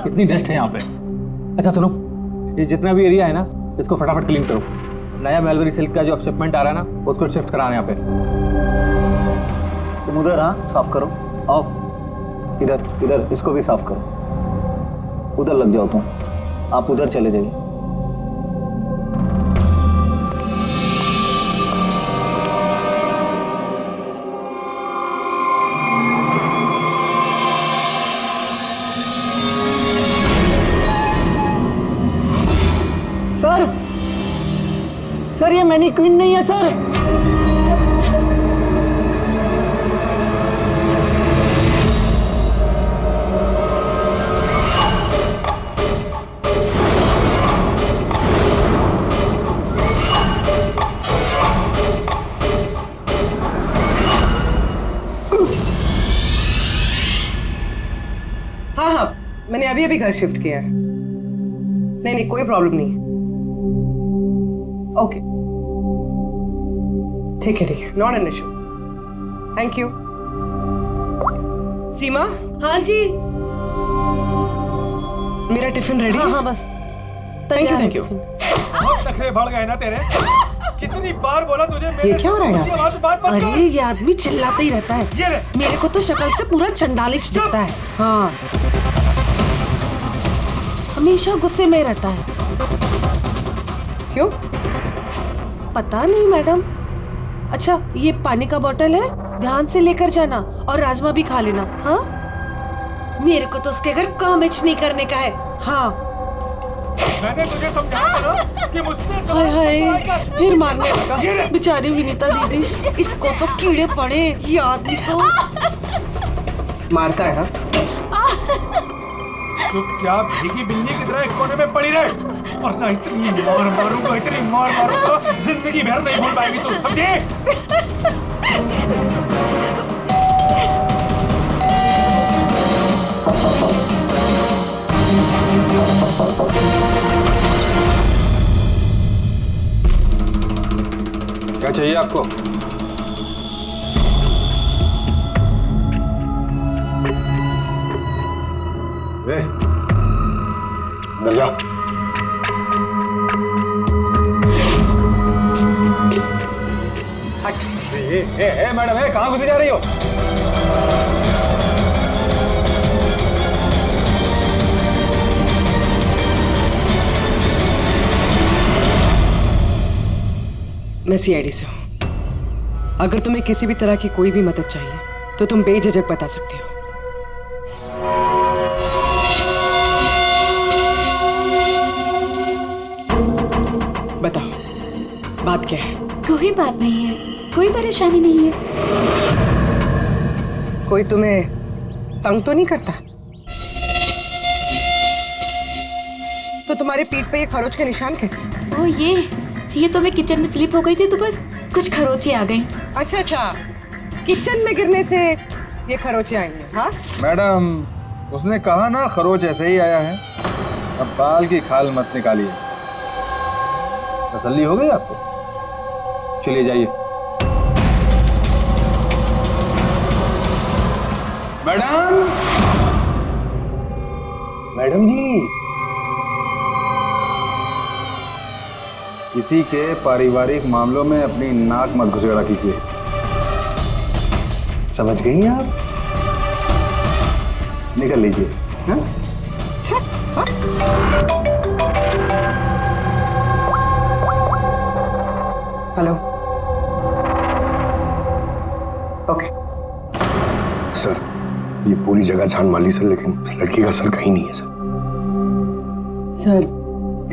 कितनी डस्ट है यहाँ पे। अच्छा सुनो, ये जितना भी एरिया है ना, इसको फटाफट क्लीन करो। नया मेलवरी सिल्क का जो शिपमेंट आ रहा है ना, उसको शिफ्ट कराना यहाँ पे। तुम उधर, हाँ साफ करो। आओ इधर, इधर इसको भी साफ करो। उधर लग जाओ तुम, आप उधर चले जाइए। सर ये मैनीक्वीन नहीं है सर। हाँ, मैंने अभी अभी घर शिफ्ट किया है। नहीं, कोई प्रॉब्लम नहीं। ओके, ठीक है, not an issue. Thank you. Seema. हाँ जी। मेरा टिफिन रेडी? हाँ बस। Thank you. बहुत नखरे बढ़ गए ना तेरे। कितनी बार बोला तुझे? ये क्या हो रहा है? अरे ये आदमी चिल्लाता ही रहता है। मेरे को तो शक्ल से पूरा चंडालिश दिखता है। हाँ, हमेशा गुस्से में रहता है। क्यों? पता नहीं मैडम। अच्छा, ये पानी का बोतल है, ध्यान से लेकर जाना और राजमा भी खा लेना। हाँ, मेरे को तो उसके घर काम नहीं करने का है। हाँ, मैंने तुझे समझाया था कि मुझसे हाय हाय, फिर मारने लगा। बेचारी विनीता दीदी, इसको तो कीड़े पड़े। ये आदमी तो मारता है ना। चुपचाप भीगी बिल्ली की तरह एक कोने में पड़ी रहे, और ना इतनी मार मारूंगा जिंदगी भर नहीं भूल पाएगी तू, समझे? क्या चाहिए आपको? अंदर जा। हट। मैडम, कहाँ घुसी जा रही हो? मैं सीआईडी से हूँ। अगर तुम्हें किसी भी तरह की कोई भी मदद चाहिए तो तुम बेझिझक बता सकती हो। बताओ, बात क्या है? कोई बात नहीं है, कोई परेशानी नहीं है। कोई तुम्हें तंग तो नहीं करता? तो तुम्हारे पीठ पे ये खरोच के निशान कैसे? ओ ये तो मैं किचन में स्लिप हो गई थी तो बस कुछ खरोचे आ गई। अच्छा, किचन में गिरने से ये खरोचे आई हैं? हाँ मैडम, उसने कहा ना खरोच ऐसे ही आया है। अब बाल की खाल मत निकालिए। तसल्ली हो गई आपको? चलिए जाइए। मैडम जी, किसी के पारिवारिक मामलों में अपनी नाक मत घुसेड़ा कीजिए, समझ गई आप? निकल लीजिए। हाँ? हेलो। ओके। सर, ये पूरी जगह छान मार ली सर, लेकिन उस लड़की का सर कहीं नहीं है सर। सर,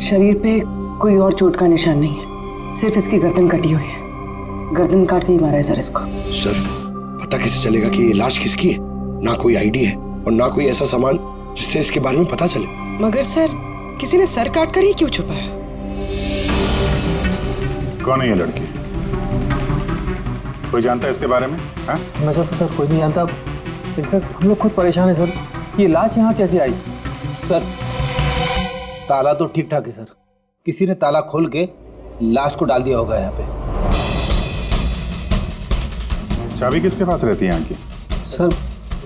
शरीर पे कोई और चोट का निशान नहीं है, सिर्फ इसकी गर्दन कटी हुई है। गर्दन काट के ही मारा है सर इसको। सर, पता कैसे चलेगा कि ये लाश किसकी है? ना कोई आईडी है और ना कोई ऐसा सामान जिससे इसके बारे में पता चले। मगर सर, किसी ने सर काट कर ही क्यों छुपाया? कौन है ये लड़की? कोई जानता है इसके बारे में? हाँ? नजर तो सर कोई नहीं जानता। इनफैक्ट हम लोग खुद परेशान है सर, ये लाश यहाँ कैसे आई? सर, ताला तो ठीक ठाक है सर, किसी ने ताला खोल के लाश को डाल दिया होगा यहाँ पे। चाबी किसके पास रहती है यहाँ की? सर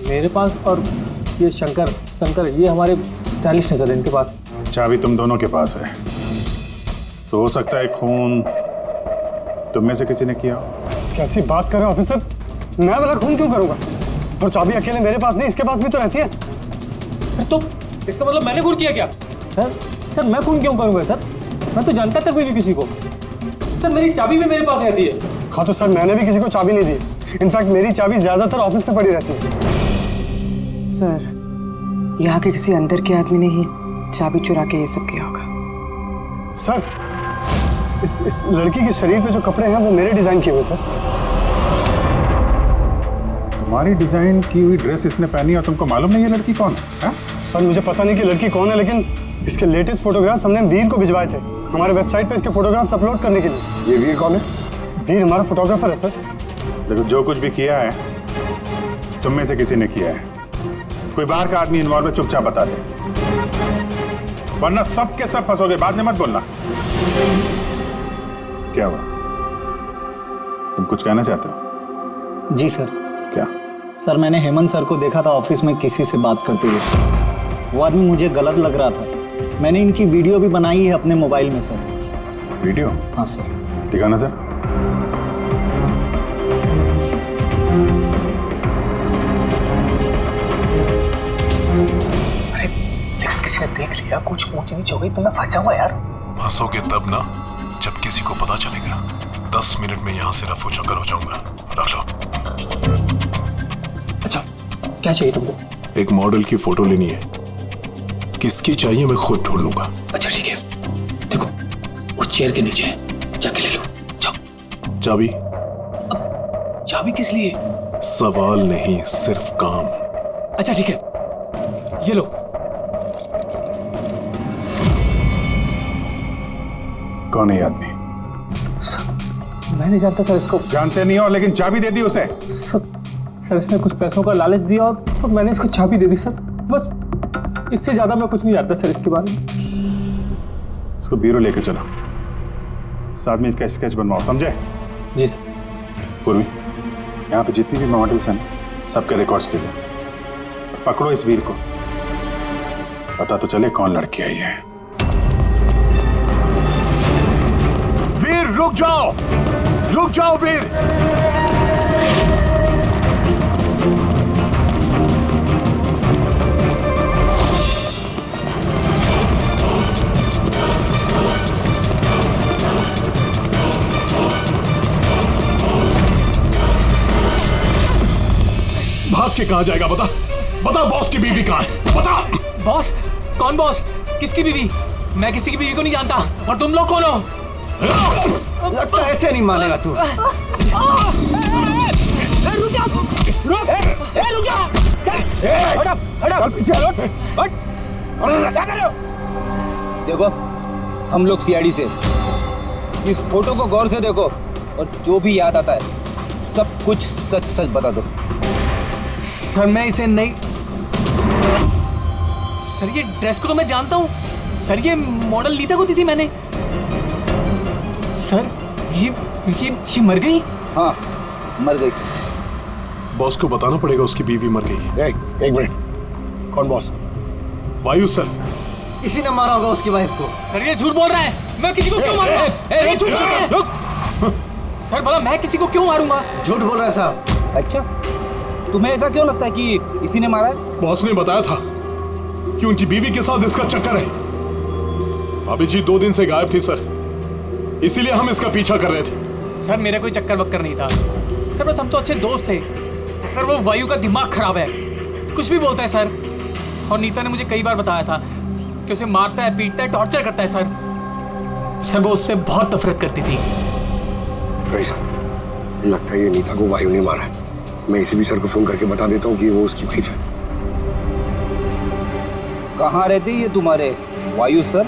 मेरे पास और ये शंकर ये हमारे स्टाइलिश है सर, इनके पास। चाबी तुम दोनों के पास है, तो हो सकता है खून तुम में से किसी ने किया हो। कैसी बात कर रहे हैं ऑफिसर? मैं वाला खून क्यों करूंगा? और चाबी अकेले मेरे पास नहीं, इसके पास भी तो रहती है। तो इसका मतलब मैंने खून किया क्या? सर मैं खून क्यों करूंगा सर? मैं तो जानता तक भी नहीं किसी को। सर मेरी चाबी भी मेरे पास रहती है। हाँ तो सर मैंने भी किसी को चाबी नहीं दी। इनफैक्ट मेरी चाबी ज्यादातर ऑफिस पे पड़ी रहती है। सर, यहाँ के किसी अंदर के आदमी ने ही चाबी चुरा के ये सब किया होगा। सर इस लड़की के शरीर पे जो कपड़े हैं वो मेरे डिजाइन किए हुए सर। तुम्हारी डिजाइन की हुई ड्रेस इसने पहनी और तुमको मालूम नहीं है लड़की कौन है? सर मुझे पता नहीं कि लड़की कौन है, लेकिन इसके लेटेस्ट फोटोग्राफ्स हमने वीर को भिजवाए थे हमारे वेबसाइट पे इसके फोटोग्राफ्स अपलोड करने के लिए। ये वीर कौन है? वीर हमारा फोटोग्राफर है सर। देखो, जो कुछ भी किया है तुम में से किसी ने किया है। कोई बाहर का आदमी इन्वॉल्व है, चुपचाप बता दे, वरना सब के सब फंसोगे। बाद में मत बोलना। क्या हुआ? तुम कुछ कहना चाहते हो? जी सर। क्या? सर मैंने हेमंत सर को देखा था ऑफिस में किसी से बात करते हुए। वो आदमी मुझे गलत लग रहा था। मैंने इनकी वीडियो भी बनाई है अपने मोबाइल में सर। वीडियो? हाँ सर। दिखाना सर। अरे लेकिन किसी ने देख लिया, कुछ ऊंच नीच हो गई तो मैं फंस जाऊंगा यार। फंसोगे तब ना जब किसी को पता चलेगा। 10 मिनट में यहाँ से रफू चक्कर हो जाऊंगा। रख लो। अच्छा, क्या चाहिए तुमको? एक मॉडल की फोटो लेनी है। किसकी चाहिए मैं खुद ढूंढ लूंगा। अच्छा ठीक है, देखो उस चेयर के नीचे जाके ले लो। जाओ। चाबी? चाबी किस लिए? सवाल नहीं, सिर्फ काम। अच्छा ठीक है, ये लो। कौन है ये आदमी? सर मैं नहीं जानता सर इसको। जानते नहीं हो, लेकिन चाबी दे दी उसे। सर इसने कुछ पैसों का लालच दिया और मैंने इसको चाबी दे दी सर। बस इससे ज्यादा मैं कुछ नहीं जानता सर इसके बारे में। इसको ब्यूरो लेके चलो, साथ में इसका स्केच बनवाओ, समझे? जी सर। पूर्वी, यहाँ पे जितनी भी मॉडल्स हैं सबके रिकॉर्ड्स के लिए पकड़ो इस वीर को। पता तो चले कौन लड़की आई है। वीर रुक जाओ, रुक जाओ वीर। भाग के कहाँ जाएगा? बता बॉस की बीवी कहाँ है? बता। बॉस? कौन बॉस? किसकी बीवी? मैं किसी की बीवी को नहीं जानता। और तुम लोग कौन हो? लगता है ऐसे नहीं मानेगा तू। देखो, हम लोग सीआईडी से। इस फोटो को गौर से देखो और जो भी याद आता है सब कुछ सच सच बता दो। सर मैं इसे नहीं। सर ये ड्रेस को तो मैं जानता हूँ सर। ये मॉडल लीता को दी थी मैंने। सर ये मर गई? हाँ मर गई। बॉस को बताना पड़ेगा उसकी बीवी मर गई। एक मिनट, कौन बॉस? वायु सर। इसी ने मारा होगा उसकी वाइफ को। सर ये झूठ बोल रहा है। मैं किसी को क्यों मारूंगा? ये झूठ बोल रहा है। सर बोला मैं किसी को क्यों मारूंगा? झूठ बोल रहा है साहब। अच्छा, तुम्हें ऐसा क्यों लगता है कि इसी ने मारा है? बॉस ने बताया था कि उनकी बीवी के साथ इसका चक्कर है। भाभी जी 2 दिन से गायब थी सर, इसीलिए हम इसका पीछा कर रहे थे। सर मेरा कोई चक्कर वक्कर नहीं था सर, बस हम तो अच्छे दोस्त थे। सर वो वायु का दिमाग खराब है, कुछ भी बोलता है सर। और नीता ने मुझे कई बार बताया था कि उसे मारता है, पीटता है, टॉर्चर करता है सर वो उससे बहुत नफरत करती थी। लगता है ये नीता को वायु ने मारा है। मैं इसी भी सर को फोन करके बता देता हूँ कि वो उसकी वाइफ है। कहाँ रहते ये तुम्हारे वायु सर?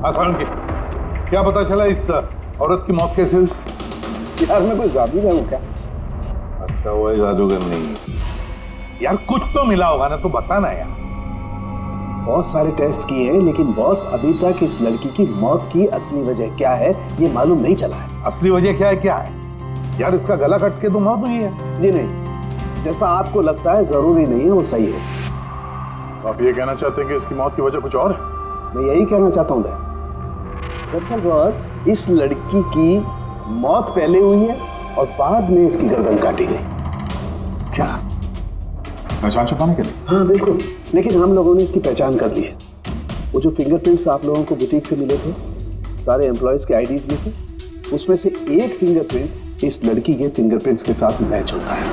आसान की क्या पता चला इस औरत की मौत कैसे हुई? यार मैं कोई जादूगर हूँ क्या? अच्छा वो है जादूगर नहीं। यार कुछ तो मिला होगा ना, तो बताना यार। बहुत सारे टेस्ट किए हैं लेकिन बॉस अभी तक इस लड़की की मौत की असली वजह क्या है ये मालूम नहीं चला है। असली वजह क्या है? क्या है यार? इसका गला कट के तो मौत हुई है। जी नहीं, जैसा आपको लगता है जरूरी नहीं है वो सही है। आप ये कहना चाहते हैं कि इसकी मौत की वजह कुछ और है? मैं यही कहना चाहता हूँ दरअसल बॉस, इस लड़की की मौत पहले हुई है और बाद में इसकी गर्दन काटी गई। क्या? पहचान छुपाने के लिए? हाँ बिल्कुल, लेकिन हम लोगों ने इसकी पहचान कर ली है। वो जो फिंगरप्रिंट्स आप लोगों को बुटीक से मिले थे सारे एम्प्लॉयज के आईडीज में से, उसमें से एक फिंगरप्रिंट इस लड़की के फिंगरप्रिंट्स के साथ मैच होता है।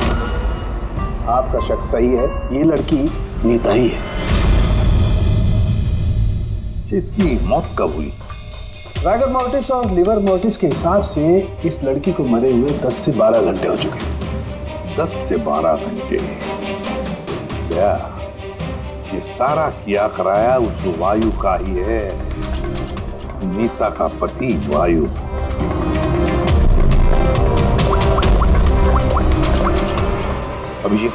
आपका शक सही है, ये लड़की नीता ही है। इसकी मौत कब हुई? रागर मोर्टिस और लिवर मोर्टिस के हिसाब से इस लड़की को मरे हुए 10 से 12 घंटे हो चुके हैं। 10 से 12 घंटे? क्या ये सारा किया कराया उस वायु का ही है, नीता का पति वायु। अभिजीत,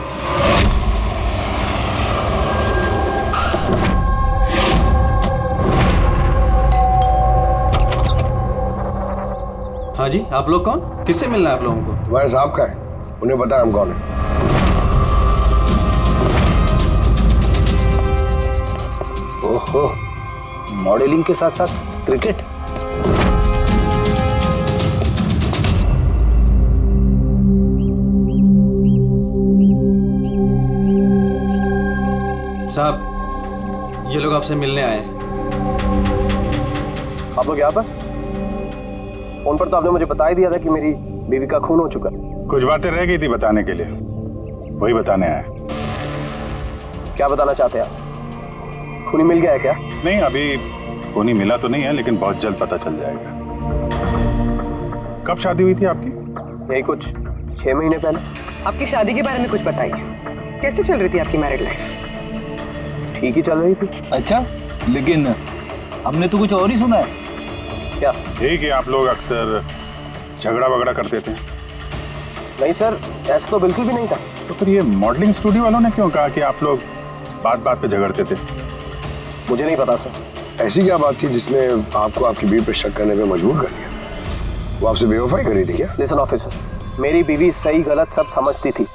हाँ जी, आप लोग कौन? किससे मिलना है आप लोगों को? तुम्हारे साहब का है, उन्हें पता है हम कौन है। ओहो, मॉडलिंग के साथ साथ क्रिकेट। साहब, ये लोग आपसे मिलने आए हैं। आप लोग यहाँ पर? फोन पर तो आपने मुझे बता ही दिया था कि मेरी बीवी का खून हो चुका है। कुछ बातें रह गई थी बताने के लिए, वही बताने आया। क्या बताना चाहते हैं आप? खूनी मिल गया है क्या? नहीं, अभी खूनी मिला तो नहीं है, लेकिन बहुत जल्द पता चल जाएगा। कब शादी हुई थी आपकी? यही कुछ 6 महीने पहले। आपकी शादी के बारे में कुछ बताइए, कैसे चल रही थी आपकी मैरिड लाइफ? ठीक ही चल रही थी। अच्छा, लेकिन हमने तो कुछ और ही सुना है। क्या? यही कि आप लोग अक्सर झगड़ा वगड़ा करते थे। नहीं सर, ऐसा तो बिल्कुल भी नहीं था। तो फिर ये मॉडलिंग स्टूडियो वालों ने क्यों कहा कि आप लोग बात बात पे झगड़ते थे? मुझे नहीं पता सर। ऐसी क्या बात थी जिसने आपको आपकी बीवी पर शक करने पे मजबूर कर दिया? वो आपसे बेवफाई कर रही थी क्या? लिसन ऑफिसर, मेरी बीवी सही गलत सब समझती थी,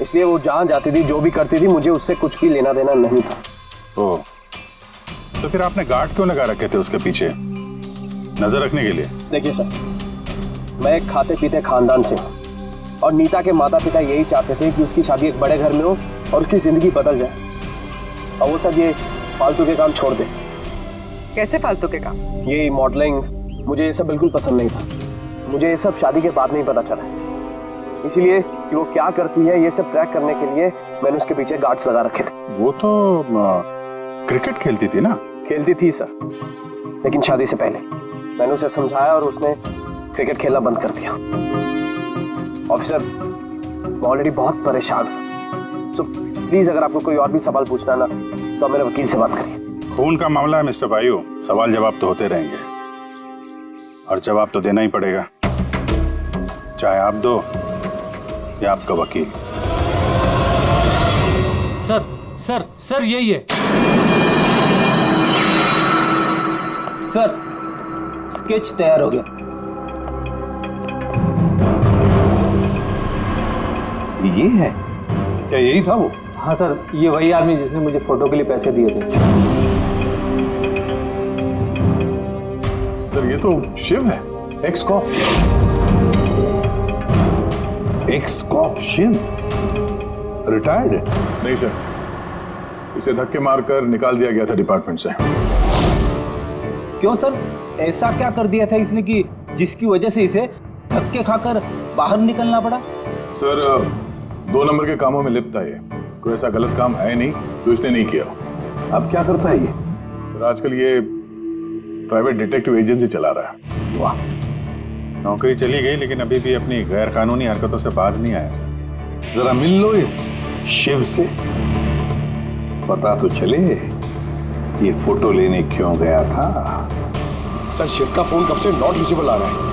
इसलिए वो जहाँ जाती थी जो भी करती थी मुझे उससे कुछ भी लेना देना नहीं था। तो फिर आपने गार्ड क्यों लगा रखे थे उसके पीछे, नजर रखने के लिए? देखिए सर, मैं एक खाते पीते खानदान से हूँ और नीता के माता पिता यही चाहते थे कि उसकी शादी एक बड़े घर में हो और उसकी जिंदगी बदल जाए, और वो सब ये फालतू के काम छोड़ दे। कैसे फालतू के काम? ये मॉडलिंग, मुझे ये सब बिल्कुल पसंद नहीं था। मुझे ये सब शादी के बाद नहीं पता चला, इसीलिए कि वो क्या करती है ये सब ट्रैक करने के लिए मैंने उसके पीछे गार्ड्स लगा रखे थे। वो तो क्रिकेट खेलती थी ना? खेलती थी सर, लेकिन शादी से पहले मैंने उसे समझाया और उसने क्रिकेट खेलना बंद कर दिया। ऑफिसर, मैं ऑलरेडी बहुत परेशान हूँ, सो प्लीज अगर आपको कोई और भी सवाल पूछना ना तो मेरे वकील से बात करिए। खून का मामला है मिस्टर भाई, सवाल जवाब तो होते रहेंगे और जवाब तो देना ही पड़ेगा, चाहे आप दो या आपका वकील। सर सर सर यही है सर, स्केच तैयार हो गया। ये है क्या? यही था वो? हाँ सर, ये वही आदमी जिसने मुझे फोटो के लिए पैसे दिए थे। सर ये तो शिव है, ex cop. Ex cop Shiv retired है? नहीं सर, इसे धक्के मारकर निकाल दिया गया था डिपार्टमेंट से। क्यों सर, ऐसा क्या कर दिया था इसने कि जिसकी वजह से इसे धक्के खाकर बाहर निकलना पड़ा? सर 2 नंबर के कामों में लिप्त है ये, कोई ऐसा गलत काम है नहीं तो इसने नहीं किया। अब क्या करता है ये? सर आजकल ये प्राइवेट डिटेक्टिव एजेंसी चला रहा है। वाह, नौकरी चली गई लेकिन अभी भी अपनी गैर कानूनी हरकतों से बाज नहीं आया सर। जरा मिल लो इस शिव से, पता तो चले ये फोटो लेने क्यों गया था। सर शिव का फोन कब से नॉट रीचेबल आ रहा है।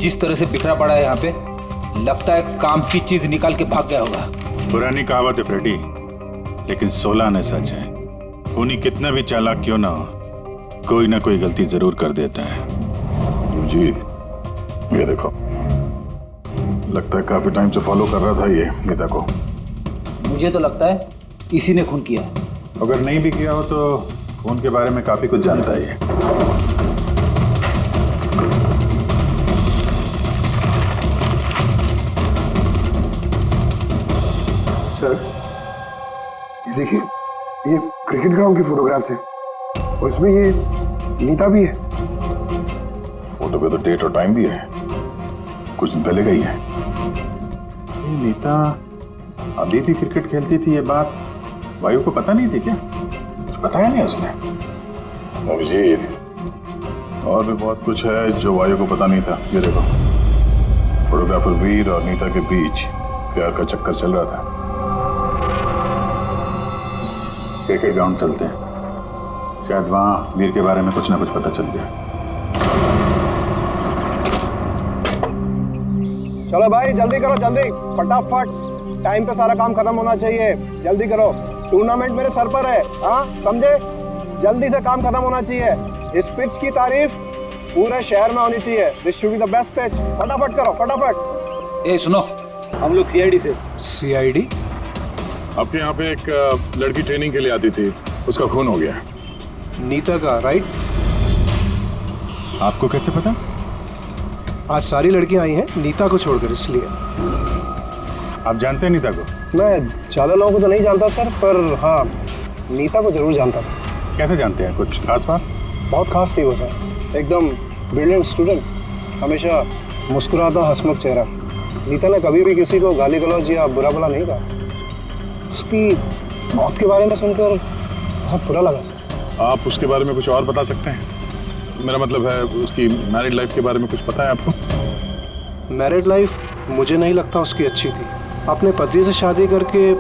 जिस तरह से बिखरा पड़ा है यहाँ पे, लगता है काम की चीज निकाल के भाग गया होगा। पुरानी कहावत है फ्रेडी, लेकिन 16 ने सच है। खूनी कितना भी चालाक क्यों ना हो, कोई ना कोई गलती जरूर कर देता है। जी ये देखो, लगता है काफी टाइम से फॉलो कर रहा था ये नीता को। मुझे तो लगता है इसी ने खून किया है। अगर नहीं भी किया हो तो खून के बारे में काफी कुछ जानता है ये। सर ये देखिए, ये क्रिकेट ग्राउंड की फोटोग्राफ्स है और इसमें ये नीता भी है। फोटो पे तो डेट और टाइम भी है, कुछ दिन पहले गई है। ये नीता अभी भी क्रिकेट खेलती थी, ये बात वायु को पता नहीं थी क्या? कुछ बताया नहीं उसने। अभिजीत, और भी बहुत कुछ है जो वायु को पता नहीं था। ये देखो, फोटोग्राफर वीर और नीता के बीच प्यार का चक्कर चल रहा था। क्रिकेट ग्राउंड चलते हैं, शायद वहां वीर के बारे में कुछ ना कुछ पता चल गया। चलो भाई जल्दी करो, जल्दी फटाफट, टाइम पे सारा काम खत्म होना चाहिए। जल्दी करो, टूर्नामेंट मेरे सर पर है, हाँ समझे? जल्दी से काम खत्म होना चाहिए। इस पिच की तारीफ पूरे शहर में होनी चाहिए। This should be the best pitch. फटाफट करो, फटाफट। ए सुनो, हम लोग सीआईडी से। सीआईडी? आपके यहाँ पे एक लड़की ट्रेनिंग के लिए आती थी, उसका खून हो गया। नीता का, राइट? आपको कैसे पता? आज सारी लड़कियां आई हैं नीता को छोड़कर, इसलिए। आप जानते हैं नीता को? मैं ज्यादा लोगों को तो नहीं जानता सर, पर हाँ नीता को जरूर जानता था। कैसे जानते हैं? कुछ खास बात? बहुत खास थी वो सर, एकदम ब्रिलियंट स्टूडेंट, हमेशा मुस्कुराता हंसमुख चेहरा। नीता ने कभी भी किसी को गाली गलौज या बुरा भला नहीं कहा। उसकी मौत के बारे में सुनकर बहुत बुरा लगा सर। आप उसके बारे में कुछ और बता सकते हैं? मेरा मतलब है उसकी मैरिड लाइफ के बारे में कुछ पता है आपको? मैरिड लाइफ मुझे नहीं लगता उसकी अच्छी थी। अपने पति से शादी करके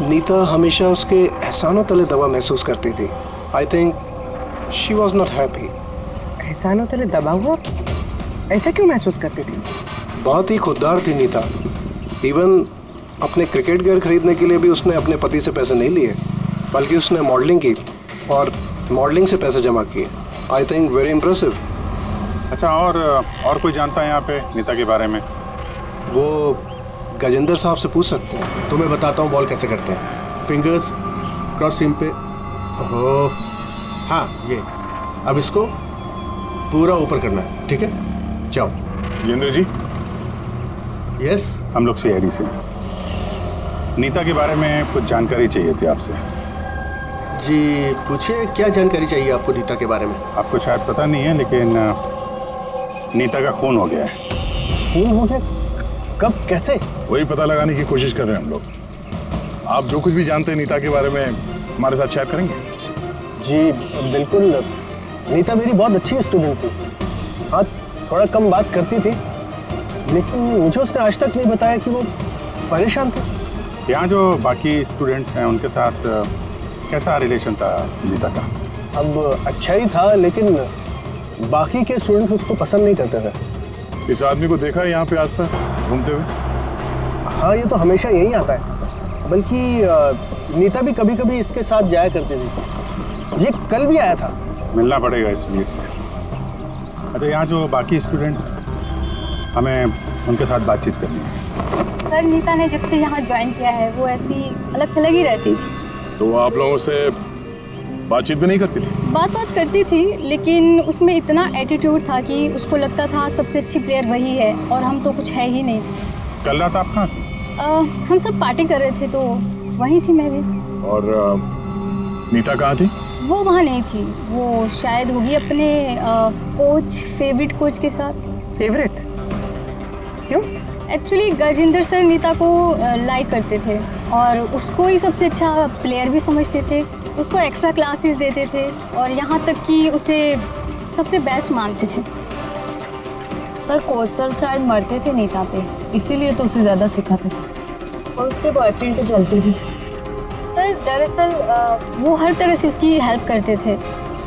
नीता हमेशा उसके एहसानों तले दबा महसूस करती थी। I think she was not happy. एहसानों तले दबा हुआ? ऐसा क्यों महसूस करती थी? बहुत ही खुददार थी नीता। इवन अपने क्रिकेट गियर खरीदने के लिए भी उसने अपने पति से पैसे नहीं लिए, बल्कि उसने मॉडलिंग की और मॉडलिंग से पैसे जमा किए। I think very impressive. अच्छा, और कोई जानता है यहाँ पे नीता के बारे में? वो गजेंद्र साहब से पूछ सकते हैं। तुम्हें बताता हूँ बॉल कैसे करते हैं। फिंगर्स क्रॉस सीम पे, ओहो हाँ ये, अब इसको पूरा ऊपर करना है, ठीक है? जाओ। जितेंद्र जी। यस, हम लोग सीआईडी से। नीता के बारे में कुछ जानकारी चाहिए थी आपसे। जी पूछिए, क्या जानकारी चाहिए आपको नीता के बारे में? आपको शायद पता नहीं है, लेकिन नीता का खून हो गया है। खून हो गया? कब, कैसे? वही पता लगाने की कोशिश कर रहे हैं हम लोग। आप जो कुछ भी जानते हैं नीता के बारे में हमारे साथ शेयर करेंगे? जी बिल्कुल। नीता मेरी बहुत अच्छी स्टूडेंट थी। हाँ थोड़ा कम बात करती थी, लेकिन मुझे उसने आज तक नहीं बताया कि वो परेशान थी। यहाँ जो बाकी स्टूडेंट्स हैं उनके साथ कैसा रिलेशन था नीता का? अब अच्छा ही था, लेकिन बाकी के स्टूडेंट्स उसको पसंद नहीं करते थे। इस आदमी को देखा है यहाँ पे आसपास घूमते हुए? हाँ ये तो हमेशा यही आता है, बल्कि नीता भी कभी कभी इसके साथ जाया करती थी। ये कल भी आया था। मिलना पड़ेगा इस वीर से। अच्छा, यहाँ जो बाकी स्टूडेंट्स, हमें उनके साथ बातचीत करनी है। सर नीता ने जब से यहाँ ज्वाइन किया है वो ऐसी अलग थलग ही रहती थी। तो आप लोगों से बातचीत भी नहीं करती थी? बात करती थी, लेकिन उसमें इतना एटीट्यूड था कि उसको लगता था सबसे अच्छी प्लेयर वही है और हम तो कुछ है ही नहीं। कल रात आप कहाँ थे? हम सब पार्टी कर रहे थे तो वहीं थी मैं भी। और नीता कहाँ थी? वो वहाँ नहीं थी, वो शायद होगी अपने कोच, फेवरेट कोच के साथ। फेवरेट? क्यों? एक्चुअली गजेंद्र सर नीता को लाइक करते थे और उसको ही सबसे अच्छा प्लेयर भी समझते थे। उसको एक्स्ट्रा क्लासेस देते थे और यहाँ तक कि उसे सबसे बेस्ट मानते थे। सर कोच सर शायद मरते थे नीता पे, इसीलिए तो उसे ज़्यादा सिखाते थे और उसके बॉयफ्रेंड से चलती थी। सर दरअसल वो हर तरह से उसकी हेल्प करते थे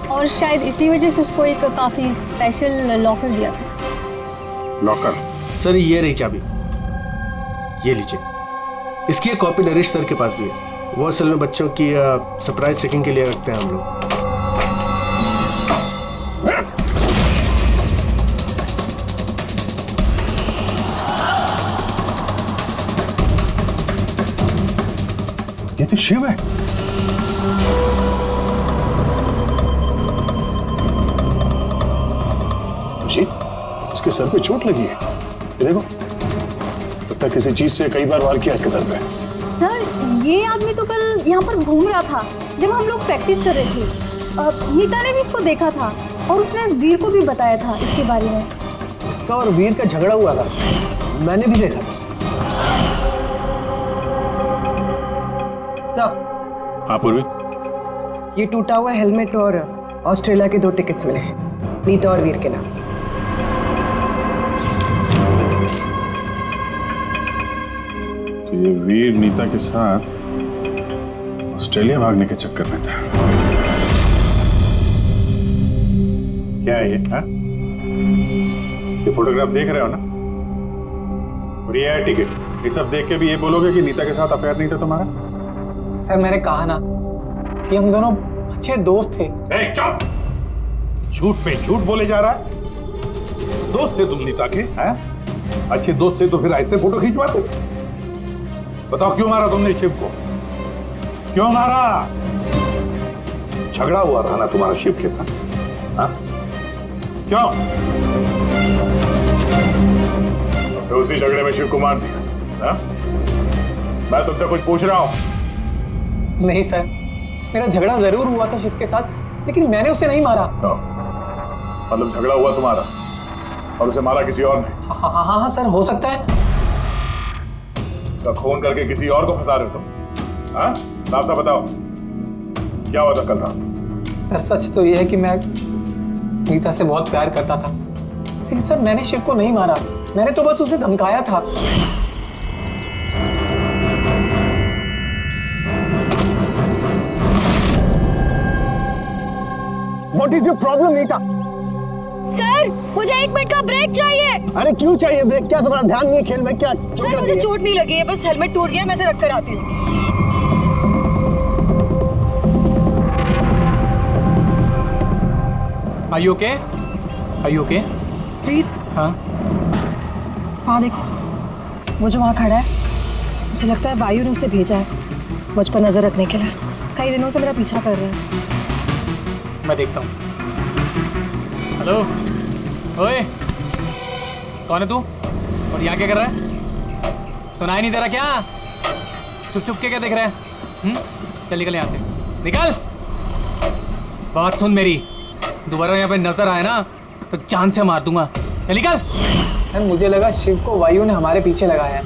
और शायद इसी वजह से उसको एक काफ़ी स्पेशल लॉकर दिया था। लॉकर। सर ये रही चाबी, ये लीजिए। इसकी एक कॉपी नरेश सर के पास भी है। वो असल में बच्चों की सरप्राइज चेकिंग के लिए रखते हैं हम लोग। ये तो शिव है। इसके सर पे चोट लगी है, ये देखो। लगता है किसी चीज से कई बार वार किया इसके सर पे। सर ये आदमी तो कल यहाँ पर घूम रहा था जब हम लोग प्रैक्टिस कर रहे थे। नीता ने भी इसको देखा था और उसने वीर को भी बताया था इसके बारे में। इसका और वीर का झगड़ा हुआ था, मैंने भी देखा था। सर। हाँ पूर्वी, ये टूटा हुआ हेलमेट और ऑस्ट्रेलिया के 2 टिकट्स मिले हैं, नीता और वीर के नाम। तो ये वीर नीता के साथ ऑस्ट्रेलिया भागने के चक्कर में था। क्या है ये? हाँ? ये फोटोग्राफ देख रहे हो ना? और ये है टिकट। ये सब देख के भी ये बोलोगे कि नीता के साथ अफेयर नहीं था तुम्हारा? सर मैंने कहा ना कि हम दोनों अच्छे दोस्त थे। चुप! झूठ पे झूठ बोले जा रहा है। दोस्त थे तुम नीता के, हैं? अच्छे दोस्त थे तो फिर ऐसे फोटो खिंचवाते? बताओ क्यों मारा तुमने शिव को? क्यों मारा? झगड़ा हुआ था ना तुम्हारा शिव के साथ, हाँ? क्यों? तो उसी झगड़े में शिव को मार दिया, हाँ? मैं तुमसे कुछ पूछ रहा हूं। नहीं सर, मेरा झगड़ा जरूर हुआ था शिव के साथ, लेकिन मैंने उसे नहीं मारा। मतलब झगड़ा हुआ तुम्हारा और उसे मारा किसी और ने? हाँ सर, हो सकता है। इसका खून करके किसी और को फंसा रहे हो तुम, हाँ? साफ साफ बताओ क्या हुआ था कल रात? सर सच तो यह है कि मैं नीता से बहुत प्यार करता था, लेकिन सर मैंने शिव को नहीं मारा, मैंने तो बस उसे धमकाया था। What is your problem, नीता? सर मुझे 1 मिनट का ब्रेक चाहिए। अरे क्यों चाहिए ब्रेक? क्या तुम्हारा ध्यान नहीं है खेल में? क्या सर मुझे चोट नहीं लगी है, बस हेलमेट टूट गया, मैं इसे रख कर आती हूँ। Are you okay? Are you okay? वीर, हाँ? वहाँ देखो, वो जो वहाँ खड़ा है, मुझे लगता है वायु ने उसे भेजा है मुझ पर नजर रखने के लिए। कई दिनों से मेरा पीछा कर रहा है। मैं देखता हूँ। हेलो, ओए, कौन है तू? और यहाँ क्या कर रहा है? सुनाई नहीं दे रहा क्या? चुप चुप के क्या देख रहा है? चल निकल यहाँ से, निकल। बात सुन मेरी, दोबारा यहाँ पे नजर आए ना तो जान से मार दूंगा। चल निकल। सर मुझे लगा शिव को वायु ने हमारे पीछे लगाया है,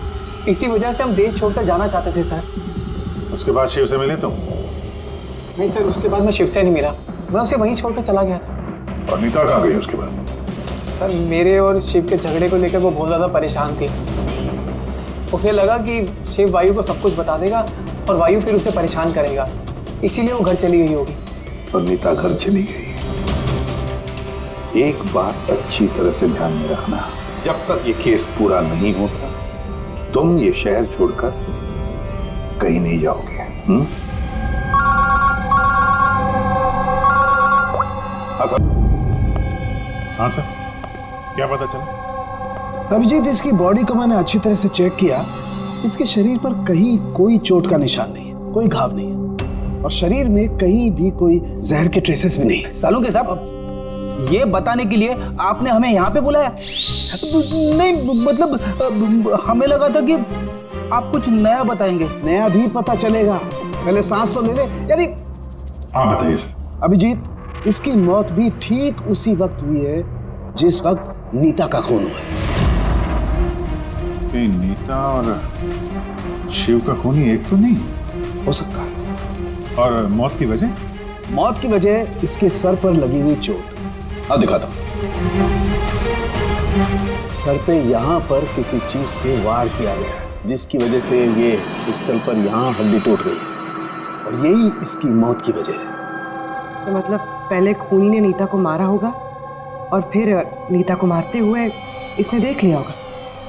इसी वजह से हम देश छोड़कर जाना चाहते थे सर। उसके बाद शिव से मिले तुम? नहीं सर, उसके बाद मैं शिव से नहीं मिला, मैं उसे वहीं छोड़कर चला गया था। और नीता कहाँ गई उसके बाद? सर मेरे और शिव के झगड़े को लेकर वो बहुत ज़्यादा परेशान थी। उसे लगा कि शिव वायु को सब कुछ बता देगा और वायु फिर उसे परेशान करेगा, इसीलिए वो घर चली गई होगी। और नीता घर चली गई। एक बात अच्छी तरह से ध्यान में रखना, जब तक ये केस पूरा नहीं होता तुम ये शहर छोड़कर कहीं नहीं जाओगे। हाँ सर। हाँ सर, क्या पता चला? अभिजीत, इसकी बॉडी को मैंने अच्छी तरह से चेक किया। इसके शरीर पर कहीं कोई चोट का निशान नहीं है, कोई घाव नहीं है, और शरीर में कहीं भी कोई जहर के ट्रेसेस भी नहीं है। सालुंके साहब, ये बताने के लिए आपने हमें यहाँ पे बुलाया? नहीं मतलब हमें लगा था कि आप कुछ नया बताएंगे। नया भी पता चलेगा, पहले सांस तो ले ले। यानी हाँ बताइए सर। अभिजीत, इसकी मौत भी ठीक उसी वक्त हुई है जिस वक्त नीता का खून हुआ। कि नीता और शिव का खूनी एक तो नहीं हो सकता है। और मौत की वजह? मौत की वजह इसके सर पर लगी हुई चोट। हाँ दिखाता हूं। सर पे यहाँ पर किसी चीज से वार किया गया है, जिसकी वजह से ये पिस्टल पर यहाँ हड्डी टूट गई है, और यही इसकी मौत की वजह है। मतलब पहले खूनी ने नीता को मारा होगा और फिर नीता को मारते हुए इसने देख लिया होगा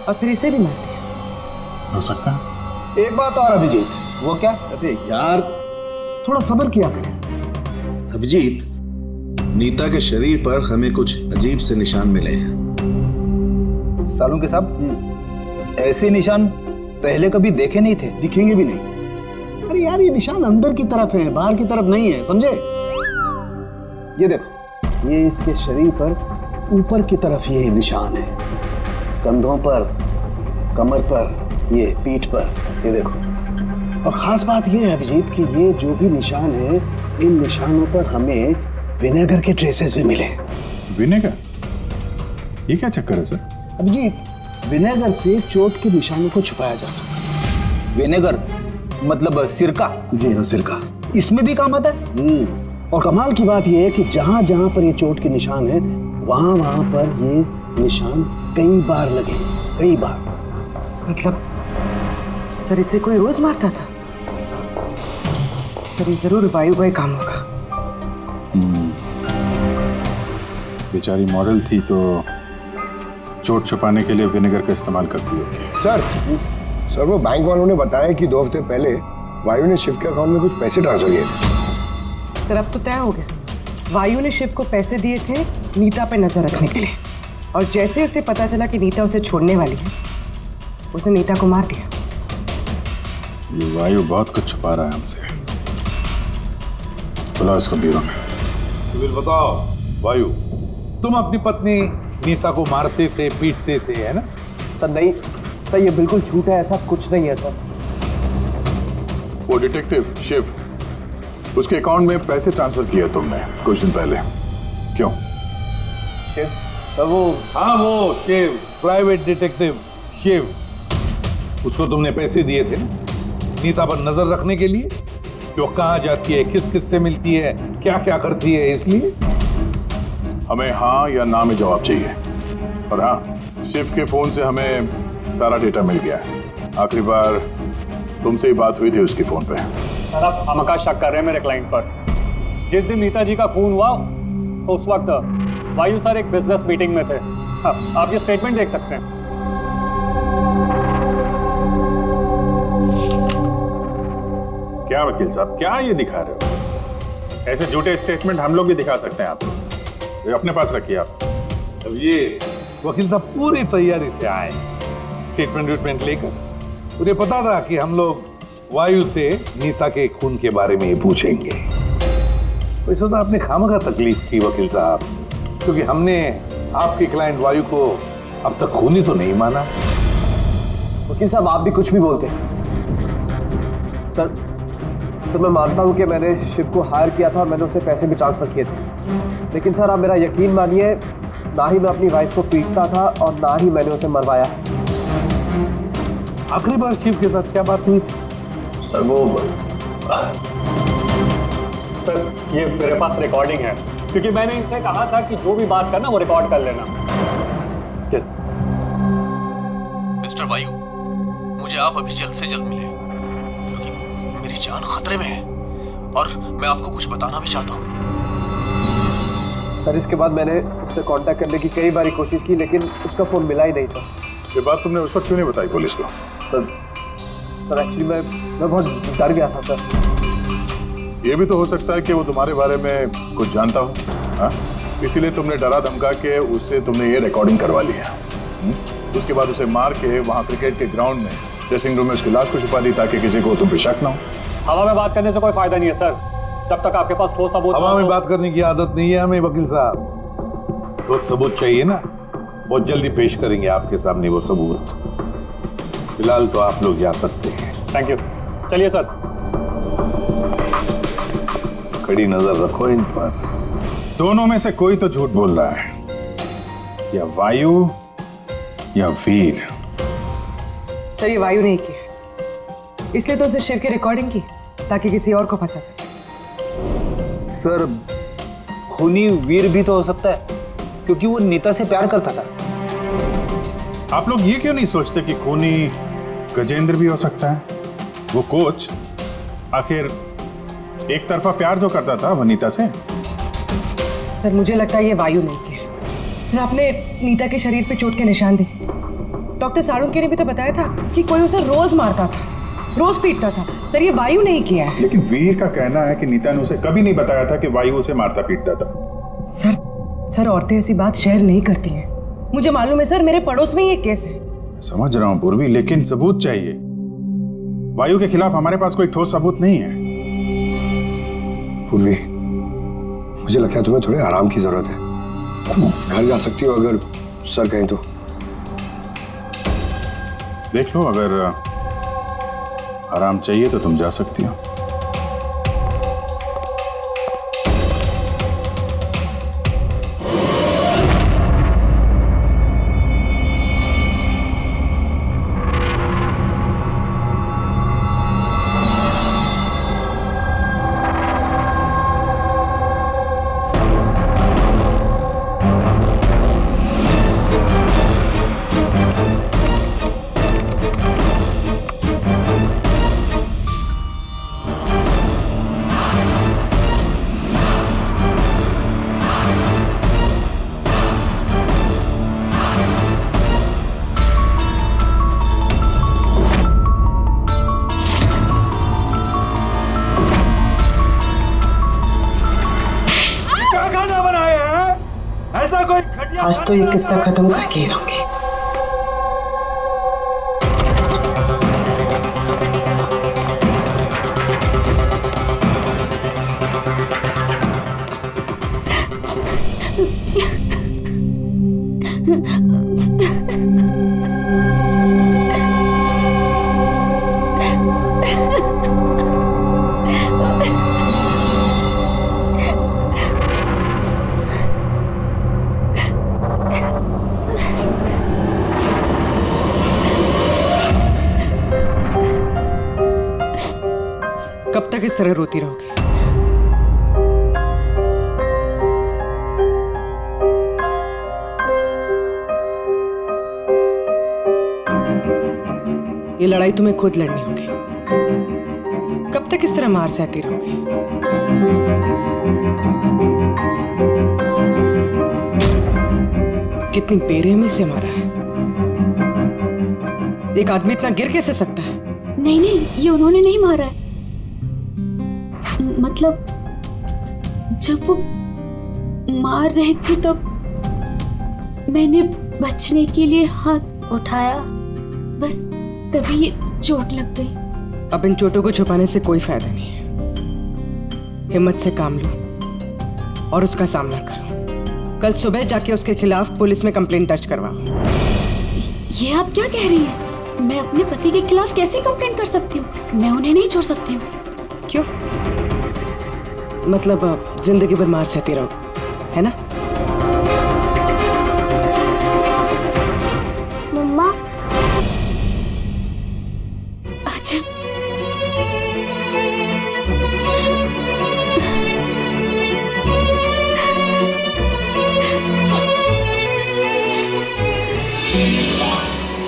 और फिर इसे भी मार दिया। हो सकता है। एक बात और अभिजीत। वो क्या? अबे यार थोड़ा सब्र किया करें। अभिजीत, नीता के शरीर पर हमें कुछ अजीब से निशान मिले हैं। सालों के साहब, ऐसे निशान पहले कभी देखे नहीं थे। दिखेंगे भी नहीं। अरे यार ये निशान अंदर की तरफ है, बाहर की तरफ नहीं है, समझे? ये देखो, ये इसके शरीर पर ऊपर की तरफ ये निशान है, कंधों पर, कमर पर, ये पीठ पर, ये देखो। और खास बात ये है अभिजीत कि ये जो भी निशान है, इन निशानों पर हमें विनेगर के ट्रेसेस भी मिले। विनेगर? ये क्या चक्कर है सर? अभिजीत, विनेगर से चोट के निशानों को छुपाया जा सकता है। विनेगर मतलब सिरका? जी हाँ, सिरका। इसमें भी काम आता है। और कमाल की बात यह है कि जहां जहां पर ये चोट के निशान है, वहां वहां पर ये निशान कई बार लगे, कई बार। मतलब सर इसे कोई रोज मारता था? सर ये जरूर वायु का ही काम होगा। बेचारी मॉडल थी तो चोट छुपाने के लिए विनेगर का इस्तेमाल करती होगी। सर वो बैंक वालों ने बताया कि 2 हफ्ते पहले वायु ने शिव के अकाउंट में कुछ पैसे ट्रांसफर किए थे। सर अब तो तय हो गया। वायु ने शिव को पैसे दिए थे नीता पे नजर रखने के लिए, और जैसे ही उसे पता चला कि नीता उसे छोड़ने वाली है, उसने नीता को मार दिया। ये वायु बहुत कुछ छुपा रहा है हमसे। बुलाओ इसको ब्यूरो में। सिविल बताओ। वायु, तुम अपनी पत्नी नीता को मारते थे, पीटते थे, है ना? सर नहीं सर, ये बिल्कुल झूठ है, ऐसा कुछ नहीं है सर। वो डिटेक्टिव शिव, उसके अकाउंट में पैसे ट्रांसफर किए तुमने कुछ दिन पहले, क्यों? शिव? सर वो, हाँ वो शिव, प्राइवेट डिटेक्टिव शिव, उसको तुमने पैसे दिए थे नीता पर नजर रखने के लिए कि वो कहाँ जाती है, किस किस से मिलती है, क्या क्या करती है, इसलिए। हमें हाँ या ना में जवाब चाहिए। और हाँ, शिव के फोन से हमें सारा डेटा मिल गया है। आखिरी बार तुमसे ही बात हुई थी उसके फोन पे। सर आप हमका शक कर रहे हैं मेरे क्लाइंट पर। जिस दिन नीता जी का खून हुआ तो उस वक्त वायु सर एक बिजनेस मीटिंग में थे। हाँ, आप ये स्टेटमेंट देख सकते हैं। क्या वकील साहब, क्या ये दिखा रहे हो? ऐसे झूठे स्टेटमेंट हम लोग भी दिखा सकते हैं आपको, ये अपने पास रखिए आप। अब ये वकील साहब पूरी तैयारी से आए स्टेटमेंट लेकर। उन्हें पता था कि हम लोग वायु से नीता के खून के बारे में पूछेंगे। तो सोचा आपने खामखा तकलीफ की वकील साहब, क्योंकि हमने आपके क्लाइंट वायु को अब तक खूनी तो नहीं माना। वकील साहब आप भी कुछ भी बोलते हैं। सर मैं मानता हूं कि मैंने शिव को हायर किया था और मैंने उसे पैसे भी ट्रांसफर किए थे, लेकिन सर आप मेरा यकीन मानिए, ना ही मैं अपनी वाइफ को पीटता था और ना ही मैंने उसे मरवाया। आखिरी बार शिव के साथ क्या बात हुई? सर वो, सर ये मेरे पास रिकॉर्डिंग है, क्योंकि मैंने इनसे कहा था कि जो भी बात करना वो रिकॉर्ड कर लेना। मिस्टर वायु, मुझे आप अभी जल्द से जल्द मिले, क्योंकि मेरी जान खतरे में है और मैं आपको कुछ बताना भी चाहता हूँ। सर इसके बाद मैंने उससे कांटेक्ट करने की कई बार कोशिश की, लेकिन उसका फोन मिला ही नहीं सर। ये बात तुमने उस वक्त क्यों नहीं बताई पुलिस को? सर एक्चुअली मैं बहुत डर गया था सर। ये भी तो हो सकता है कि वो तुम्हारे बारे में कुछ जानता हो, हाँ? इसीलिए तुमने डरा धमका के उससे तुमने ये रिकॉर्डिंग करवा ली है। उसके बाद उसे मार के वहाँ क्रिकेट के ग्राउंड में ड्रेसिंग रूम में उसकी लाश को छुपा दी ताकि किसी को तुम पे शक ना हो। हवा में बात करने से कोई फायदा नहीं है सर, जब तक आपके पास ठोस सबूत। हवा में बात करने की आदत नहीं है हमें वकील साहब। ठोस सबूत चाहिए ना, बहुत जल्दी पेश करेंगे आपके सामने वो सबूत। फिलहाल तो आप लोग जा सकते हैं। थैंक यू, चलिए सर। कड़ी नजर रखो इन पर। दोनों में से कोई तो झूठ बोल रहा है, या वायु या वीर। सर ये वायु नहीं की, इसलिए तो उनसे शिव की रिकॉर्डिंग की ताकि किसी और को फंसा सके। सर खूनी वीर भी तो हो सकता है, क्योंकि वो नीता से प्यार करता था। आप लोग ये क्यों नहीं सोचते कि खूनी गजेंद्र भी हो सकता है? वो कोच आखिर एक तरफा प्यार जो करता था वनीता से। सर मुझे लगता है ये वायु नहीं की, सर आपने नीता के शरीर पे चोट के निशान देखे। डॉक्टर साळुंके ने भी तो बताया था कि कोई उसे रोज मारता था, रोज पीटता था। सर ये वायु नहीं किया है। लेकिन वीर का कहना है कि नीता ने उसे कभी नहीं बताया था कि वायु उसे मारता पीटता था। सर औरतें ऐसी बात शेयर नहीं करती हैं। मुझे मालूम है सर, मेरे पड़ोस में ये केस है। समझ रहा हूं पूर्वी, लेकिन सबूत चाहिए। वायु के खिलाफ हमारे पास कोई ठोस सबूत नहीं है। पूर्वी, मुझे लगता है तुम्हें थोड़े आराम की जरूरत है। तुम घर जा सकती हो अगर सर कहें तो। देख लो, अगर आराम चाहिए तो तुम जा सकती हो। आज तो ये किस्सा खत्म करके ही रहूंगी। कब तक इस तरह रोती रहोगी? ये लड़ाई तुम्हें खुद लड़नी होगी। कब तक इस तरह मार सहती रहोगी? कितनी बेरहमी से मारा है। एक आदमी इतना गिर कैसे सकता है? नहीं नहीं, ये उन्होंने नहीं मारा है। मतलब जब वो मार रहे थे तब मैंने बचने के लिए हाथ उठाया, बस तभी ये चोट लग गई। अब इन चोटों को छुपाने से कोई फायदा नहीं है। हिम्मत से काम लो और उसका सामना करो। कल सुबह जाके उसके खिलाफ पुलिस में कंप्लेंट दर्ज करवाओ। ये आप क्या कह रही हैं? मैं अपने पति के खिलाफ कैसे कंप्लेंट कर सकती हूँ? मैं उन्हें नहीं छोड़ सकती हूँ। क्यों? मतलब जिंदगी भर मार सहती रहो, है ना? मम्मा, अच्छा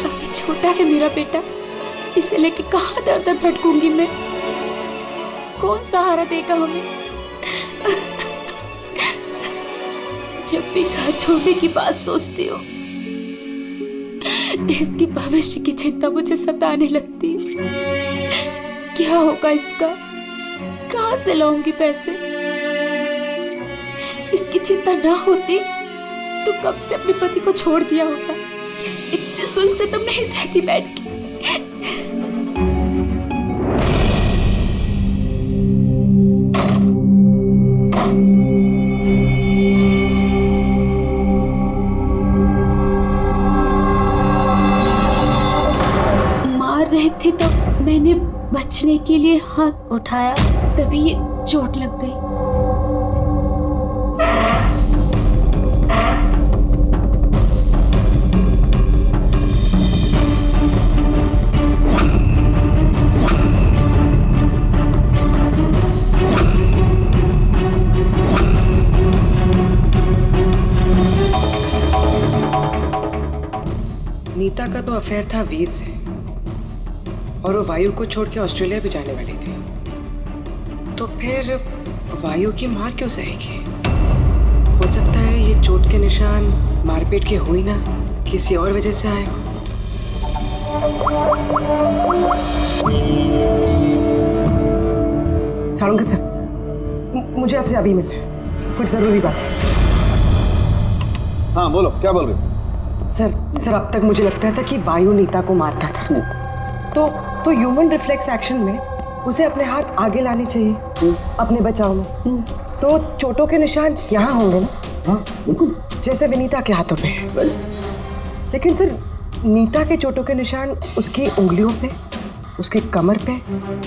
अभी छोटा है मेरा बेटा, इसे लेके कहाँ दर दर भटकूंगी मैं? कौन सहारा देगा हमें? जब भी घर छोड़ने की बात सोचती हूँ, इसकी भविष्य की चिंता मुझे सताने लगती है। क्या होगा इसका? कहाँ से लाऊंगी पैसे? इसकी चिंता ना होती तो कब से अपने पति को छोड़ दिया होता। इतने सुन से तुम नहीं सहती बैठ के। थे तो मैंने बचने के लिए हाथ उठाया, तभी ये चोट लग गई। नीता का तो अफेयर था वीर से, और वो वायु को छोड़ के ऑस्ट्रेलिया भी जाने वाली थी। तो फिर वायु की मार क्यों सहेगी? हो सकता है ये चोट के निशान मारपीट के हो ही ना, किसी और वजह से आए हो। सालुंके सर, मुझे आपसे अभी मिलना है, कुछ जरूरी बात है। हाँ बोलो, क्या बोल रहे हो? सर अब तक मुझे लगता था कि वायु नीता को मारता था, तो ह्यूमन रिफ्लेक्स एक्शन में उसे अपने हाथ आगे लाने चाहिए अपने बचाव में। तो चोटों के निशान यहाँ होंगे ना? हाँ बिल्कुल, जैसे विनीता के हाथों पे है। लेकिन सर नीता के चोटों के निशान उसकी उंगलियों पे, उसके कमर पे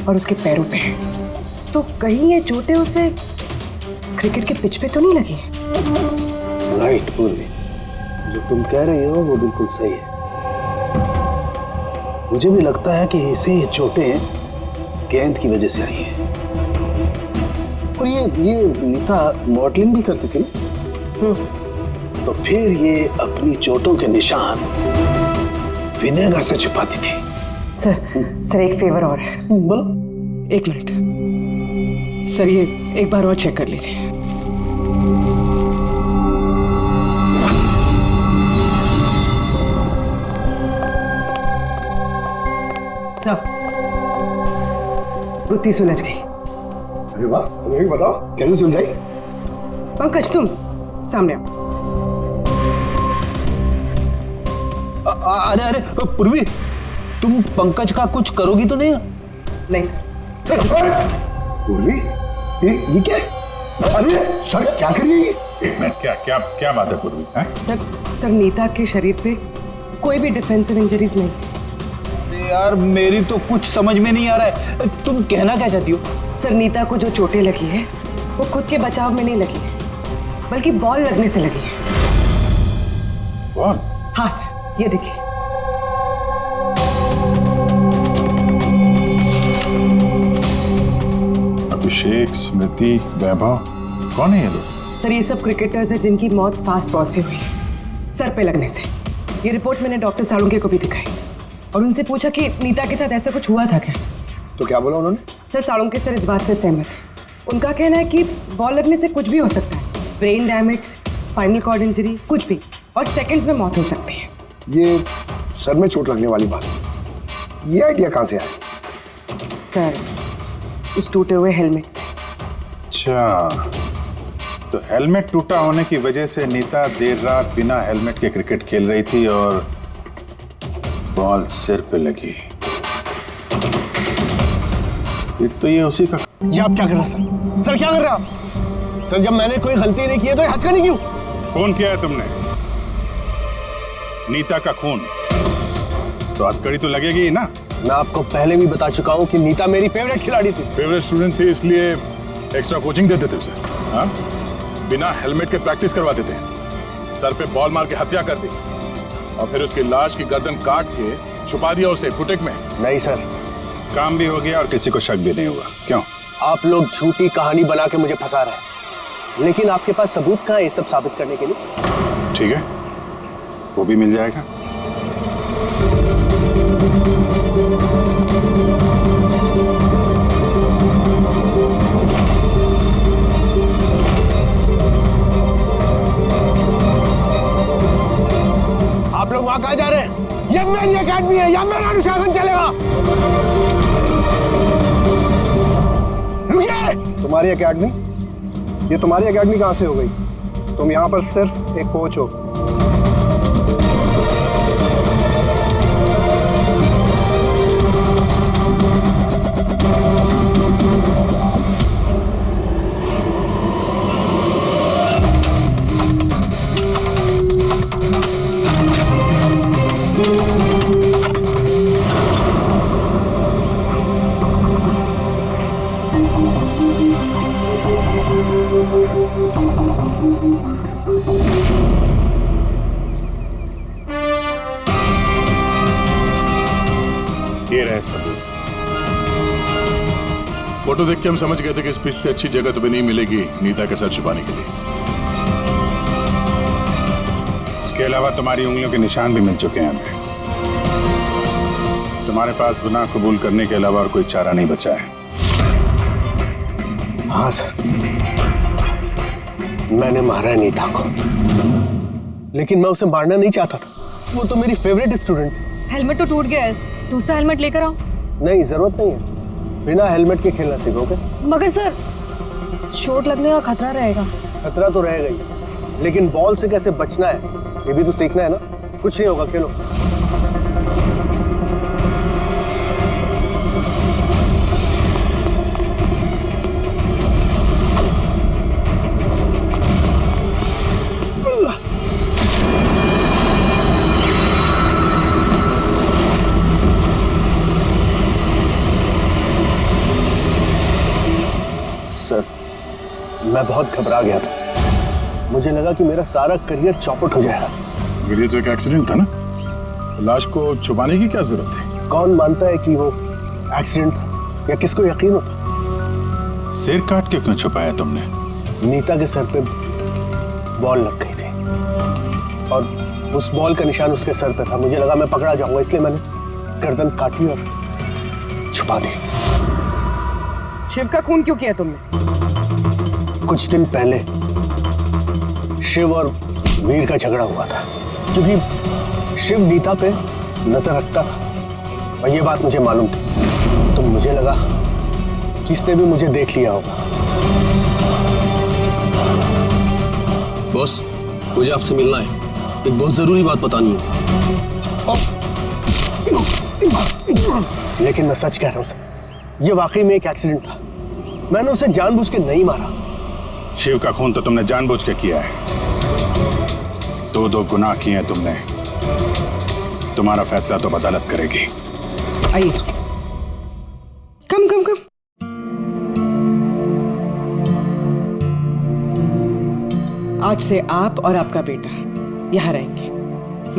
और उसके पैरों पे है। तो कहीं ये चोटें उसे क्रिकेट के पिच पे तो नहीं लगी? राइट पूर्वी, जो तुम कह रही हो वो बिल्कुल सही है। मुझे भी लगता है कि इसे ये चोटें गेंद की वजह से आई हैं। और ये नीता मॉडलिंग भी करती थी ना, तो फिर ये अपनी चोटों के निशान विनेगर से छुपाती थी। सर एक फेवर और है। बोलो। 1 मिनट सर, ये एक बार और चेक कर लीजिए। गुत्ती सुलझ गई। अरे वाह, तुम्हें भी बताओ कैसे सुलझाई? पंकज तुम सामने आओ। अरे पूर्वी, तुम पंकज का कुछ करोगी तो नहीं? नहीं सर। पूर्वी, ये क्या? अरे सर क्या कर रही है? एक मिनट, क्या बात है पूर्वी? सर नीता के शरीर पे कोई भी डिफेंसिव इंजरीज नहीं। यार मेरी तो कुछ समझ में नहीं आ रहा है, तुम कहना क्या चाहती हो? सर नीता को जो चोटें लगी है वो खुद के बचाव में नहीं लगी है, बल्कि बॉल लगने से लगी है। बॉल? हाँ सर, ये देखिए। अभिषेक, स्मृति, वैभव, कौन है ये लोग? सर ये सब क्रिकेटर्स हैं जिनकी मौत फास्ट बॉल से हुई है, सर पे लगने से। ये रिपोर्ट मैंने डॉक्टर सालुंके को भी दिखाई और उनसे पूछा कि नीता के साथ ऐसा कुछ हुआ था क्या। तो क्या बोला उन्होंने? सर सालुंके सर इस बात से सहमत है। उनका कहना है कि बॉल लगने से कुछ भी हो सकता है, brain damage, spinal cord injury, कुछ भी, और सेकंड्स में मौत हो सकती है। ये सर में चोट लगने वाली बात, ये आइडिया कहाँ से आया? सर उस टूटे हुए हेलमेट से। अच्छा, तो हेलमेट टूटा होने की वजह से नीता देर रात बिना हेलमेट के क्रिकेट खेल रही थी और बॉल सिर पे लगी। फिर तो ये उसी का। ये आप क्या कर रहे हैं सर? क्या कर रहे हैं आप? सर जब मैंने कोई गलती नहीं की है तो ये हथकड़ी क्यों? खून किया है तुमने, नीता का खून, तो हथकड़ी तो लगेगी ही ना। मैं आपको पहले भी बता चुका हूँ कि नीता मेरी फेवरेट खिलाड़ी थी। फेवरेट स्टूडेंट थी इसलिए एक्स्ट्रा कोचिंग देते थे उसे, हाँ? बिना हेलमेट के प्रैक्टिस करवाते थे, सर पे बॉल मार के हत्या कर दी और फिर उसकी लाश की गर्दन काट के छुपा दिया उसे फुटेक में। नहीं सर, काम भी हो गया और किसी को शक भी नहीं हुआ। क्यों? आप लोग झूठी कहानी बना के मुझे फंसा रहे हैं, लेकिन आपके पास सबूत कहाँ है ये सब साबित करने के लिए? ठीक है, वो भी मिल जाएगा। आप लोग वहां कहाँ जा रहे हैं? ये मेरी एकेडमी है, यहाँ मेरा अनुशासन चलेगा। रुकिए! तुम्हारी एकेडमी? ये तुम्हारी एकेडमी कहाँ से हो गई? तुम यहाँ पर सिर्फ एक कोच हो। ये रहे सबूत। फोटो देख के हम समझ गए थे कि इस पिच से अच्छी जगह तुम्हें नहीं मिलेगी नीता के सर छुपाने के लिए। इसके अलावा तुम्हारी उंगलियों के निशान भी मिल चुके हैं हमें। तुम्हारे पास गुनाह कबूल करने के अलावा और कोई चारा नहीं बचा है। हाँ सर, मैंने मारा है नीता को, लेकिन मैं उसे मारना नहीं चाहता था। वो तो मेरी फेवरेट स्टूडेंट थी। हेलमेट तो टूट गया है, दूसरा हेलमेट लेकर आओ। नहीं, जरूरत नहीं है, बिना हेलमेट के खेलना सीखोगे। मगर सर चोट लगने का खतरा रहेगा। खतरा तो रहेगा ही, लेकिन बॉल से कैसे बचना है ये भी तो सीखना है ना। कुछ नहीं होगा, खेलो। सर, मैं बहुत घबरा गया था। मुझे लगा कि मेरा सारा करियर चौपट हो जाएगा। मगर ये तो एक एक्सीडेंट था ना, लाश को छुपाने की क्या जरूरत थी? कौन मानता है कि वो एक्सीडेंट था या किसको यकीन होता? सिर काट के क्यों छुपाया तुमने? नीता के सर पे बॉल लग गई थी और उस बॉल का निशान उसके सर पे था। मुझे लगा मैं पकड़ा जाऊंगा, इसलिए मैंने गर्दन काटी और छुपा दी। शिव का खून क्यों किया तुमने? कुछ दिन पहले शिव और वीर का झगड़ा हुआ था, क्योंकि शिव नीता पे नजर रखता था और ये बात मुझे मालूम थी। तो मुझे लगा कि इसने भी मुझे देख लिया होगा। बॉस, मुझे आपसे मिलना है, एक बहुत जरूरी बात बतानी है। लेकिन मैं सच कह रहा हूं सर, ये वाकई में एक एक्सीडेंट था। मैंने उसे जानबूझ के नहीं मारा। शिव का खून तो तुमने जानबूझ के किया है। दो गुनाह किए हैं तुमने। तुम्हारा फैसला तो अदालत करेगी। आइए। कम। आज से आप और आपका बेटा यहाँ रहेंगे,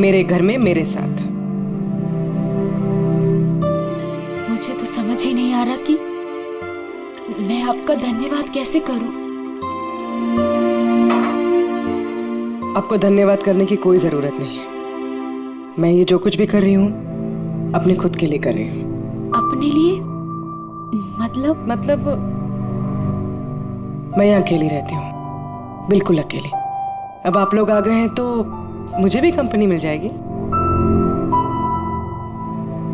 मेरे घर में मेरे साथ। मुझे तो समझ ही नहीं आ रहा कि मैं आपका धन्यवाद कैसे करूं। आपको धन्यवाद करने की कोई जरूरत नहीं है। मैं ये जो कुछ भी कर रही हूँ अपने खुद के लिए कर रही हूँ। अपने लिए? मतलब मैं यहाँ अकेली रहती हूँ, बिल्कुल अकेली। अब आप लोग आ गए हैं तो मुझे भी कंपनी मिल जाएगी।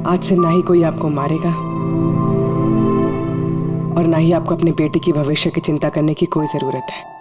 आज से ना ही कोई आपको मारेगा और ना ही आपको अपने बेटे की भविष्य की चिंता करने की कोई जरूरत है।